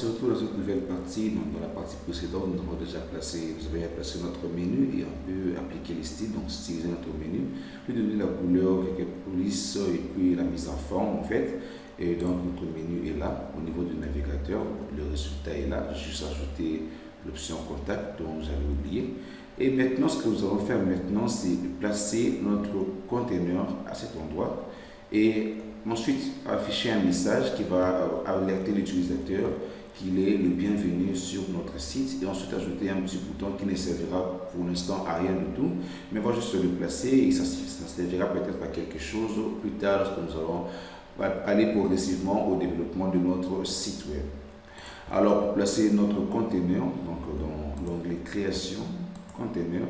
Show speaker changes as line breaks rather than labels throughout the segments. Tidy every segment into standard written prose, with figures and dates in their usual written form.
se retrouve dans cette nouvelle partie. Donc, dans la partie précédente, nous avons déjà placé, notre menu et on peut appliquer les styles, donc styliser notre menu, puis donner la couleur, quelques polices et puis la mise en forme en fait. Et donc notre menu est là au niveau du navigateur, le résultat est là, j'ai juste ajouté l'option contact dont j'avais oublié. Et maintenant, ce que nous allons faire maintenant, c'est placer notre conteneur à cet endroit et ensuite afficher un message qui va alerter l'utilisateur qu'il est le bienvenu sur notre site et ensuite ajouter un petit bouton qui ne servira pour l'instant à rien du tout, mais on va juste le placer et ça servira peut-être à quelque chose plus tard lorsque nous allons aller progressivement au développement de notre site web. Alors, pour placer notre conteneur, donc dans l'onglet création, conteneur,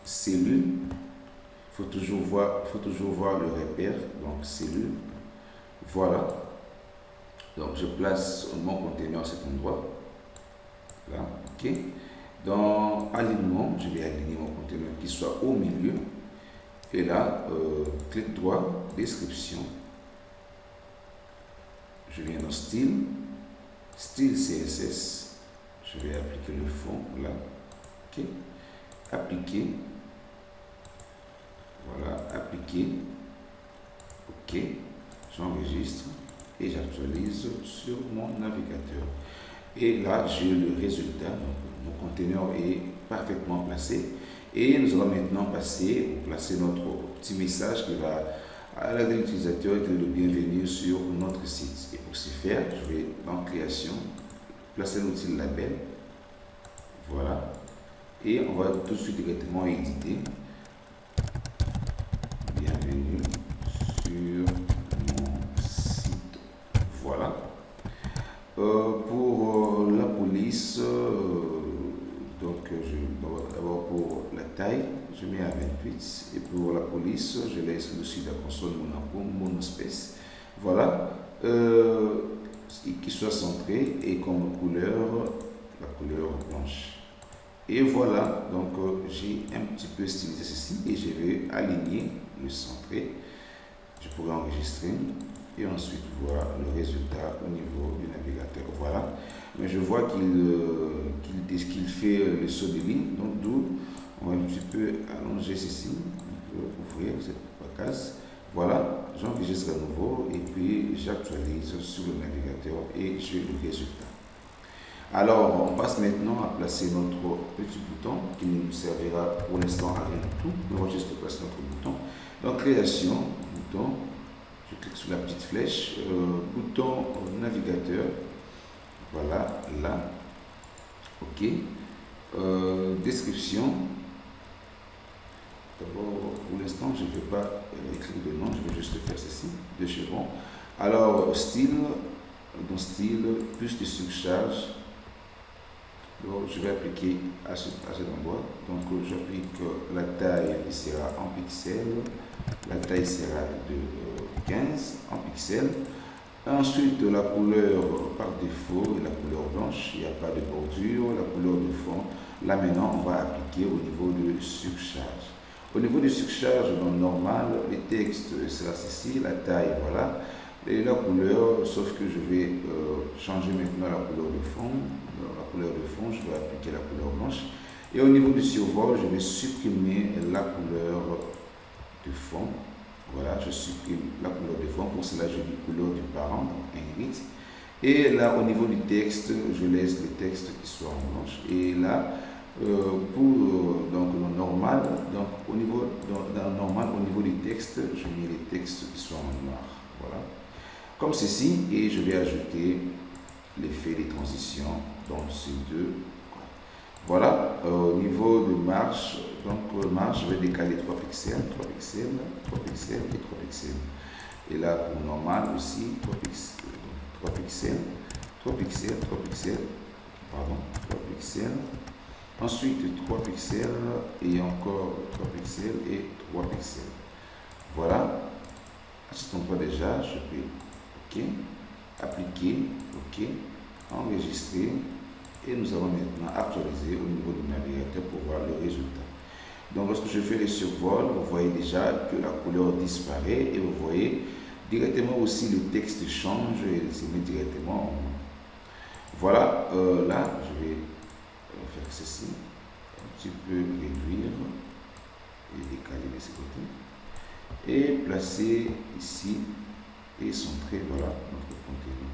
cellule, il faut toujours voir le repère, donc cellule, voilà. Donc, je place mon conteneur à cet endroit, là, ok. Dans alignement, je vais aligner mon conteneur qui soit au milieu, et là, clic droit, description, je viens dans style CSS, je vais appliquer le fond, là, ok. Appliquer, voilà, appliquer, ok, j'enregistre et j'actualise sur mon navigateur. Et là, j'ai le résultat, donc mon conteneur est parfaitement placé. Et nous allons maintenant placer notre petit message qui va alerter l'utilisateur qui est le bienvenu sur notre site. Et pour ce faire, je vais dans création, placer l'outil label, voilà. Et on va tout de suite directement éditer. Bienvenue sur mon site. Voilà. Pour la police, donc d'abord pour la taille, je mets à 28. Et pour la police, je laisse dessus la console monospace. Voilà. Qui soit centré et comme couleur, la couleur blanche. Et voilà, donc j'ai un petit peu stylisé ceci et je vais aligner le centré. Je pourrais enregistrer et ensuite voir le résultat au niveau du navigateur. Voilà, mais je vois qu'il fait le saut de ligne, donc d'où on va un petit peu allonger ceci, on peut ouvrir cette case. Voilà, j'enregistre à nouveau et puis j'actualise sur le navigateur et j'ai le résultat. Alors, on passe maintenant à placer notre petit bouton qui ne nous servira pour l'instant à rien du tout. On va juste placer notre bouton. Donc, création, bouton, je clique sur la petite flèche, bouton navigateur, voilà, là, ok. Description, d'abord, pour l'instant, je ne vais pas écrire de nom, je vais juste faire ceci, de chevrons. Alors, style, dans style, plus de surcharge. Donc, je vais appliquer à cet endroit. Donc, j'applique la taille qui sera en pixels. La taille sera de 15 en pixels. Ensuite, la couleur par défaut est la couleur blanche. Il n'y a pas de bordure. La couleur de fond. Là, maintenant, on va appliquer au niveau de surcharge. Au niveau de surcharge, dans le normal, les textes sera ceci. La taille, voilà. Et la couleur, sauf que je vais changer maintenant la couleur de fond. La couleur de fond, je vais appliquer la couleur blanche. Et au niveau du survol, je vais supprimer la couleur de fond. Voilà, je supprime la couleur de fond. Pour cela, je dis couleur du parent, donc ingrite. Et là, au niveau du texte, je laisse le texte qui soit en blanche. Et là, pour donc le normal, donc au niveau normal, au niveau du texte, je mets les textes qui sont en noir. Voilà. Comme ceci, et je vais ajouter l'effet des transitions dans ces deux. Voilà, au niveau de marge, donc marge, je vais décaler 3 pixels, 3 pixels, 3 pixels et 3 pixels. Et là, pour normal aussi, 3 pixels, 3 pixels, 3 pixels, 3 pixels, pardon, 3 pixels. Ensuite, 3 pixels et encore 3 pixels et 3 pixels. Voilà, à cet endroit déjà, je peux OK, appliquer, OK, enregistrer et nous allons maintenant actualiser au niveau du navigateur pour voir le résultat. Donc lorsque je fais le survol, vous voyez déjà que la couleur disparaît et vous voyez directement aussi le texte change et se met directement en. Voilà, là, je vais faire ceci, un petit peu réduire et décaler de ce côté. Et placer ici et centrer, voilà, notre contenu.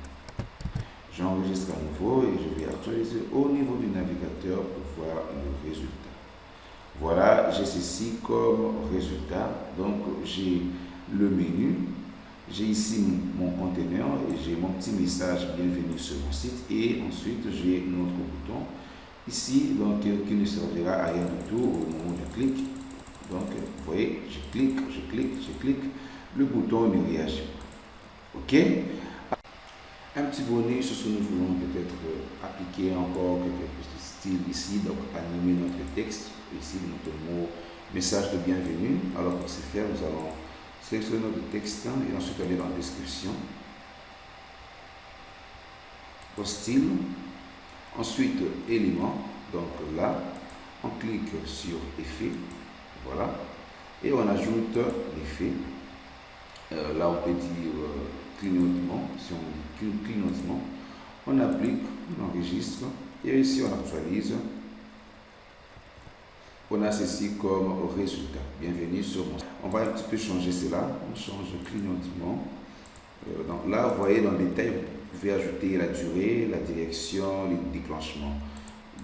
J'enregistre à nouveau et je vais actualiser au niveau du navigateur pour voir le résultat. Voilà, j'ai ceci comme résultat. Donc, j'ai le menu, j'ai ici mon conteneur et j'ai mon petit message bienvenue sur mon site. Et ensuite, j'ai notre bouton ici, donc qui ne servira à rien du tout au moment du clic. Donc, vous voyez, je clique, le bouton ne réagit pas. OK? Un petit bonus sur ce que nous voulons peut-être appliquer encore quelques petits styles ici, donc animer notre texte, ici notre mot message de bienvenue. Alors pour ce faire, nous allons sélectionner notre texte et ensuite aller dans la description, au style, ensuite élément, donc là, on clique sur effet, voilà, et on ajoute l'effet. Là on peut dire clignotement, si on dit clignotement, on applique, on enregistre et ici on actualise. On a ceci comme résultat. Bienvenue sur mon site. On va un petit peu changer cela, on change clignotement. Donc là vous voyez dans le détail, vous pouvez ajouter la durée, la direction, les déclenchements.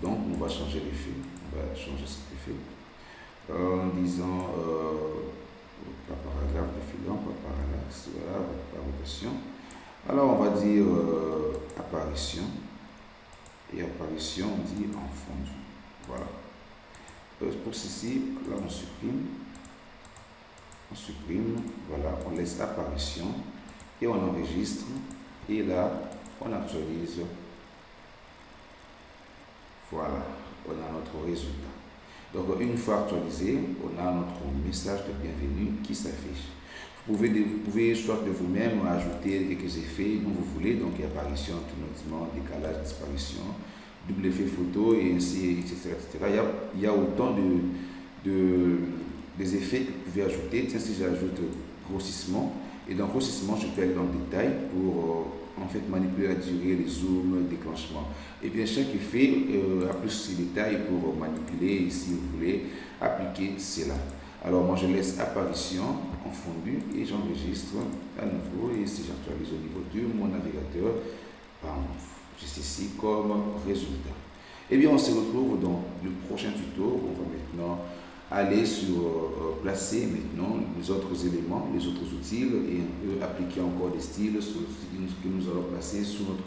Donc on va changer l'effet, on va changer cet effet en disant pas paragraphe défilant, pas parallaxe, voilà, par rotation. Alors on va dire apparition, et apparition on dit en fondu. Voilà. Pour ceci, là on supprime, voilà, on laisse apparition et on enregistre et là on actualise. Voilà, on a notre résultat. Donc, une fois actualisé, on a notre message de bienvenue qui s'affiche. Vous pouvez soit de vous-même ajouter quelques effets dont vous voulez, donc apparition, clignotement, décalage, disparition, double effet photo, et ainsi, etc. Il y a autant des effets que vous pouvez ajouter. Tiens, si j'ajoute grossissement, et dans grossissement, je peux aller dans le détail pour en fait manipuler la durée, les zooms, le déclenchement. Et bien chaque effet a plus de détails pour manipuler, si vous voulez appliquer cela. Alors moi je laisse apparition en fondu et j'enregistre à nouveau, et si j'actualise au niveau de mon navigateur, j'ai ceci comme résultat. Et bien on se retrouve dans le prochain tuto. On va maintenant aller sur placer maintenant les autres éléments, les autres outils, et un peu appliquer encore des styles que nous allons placer sur notre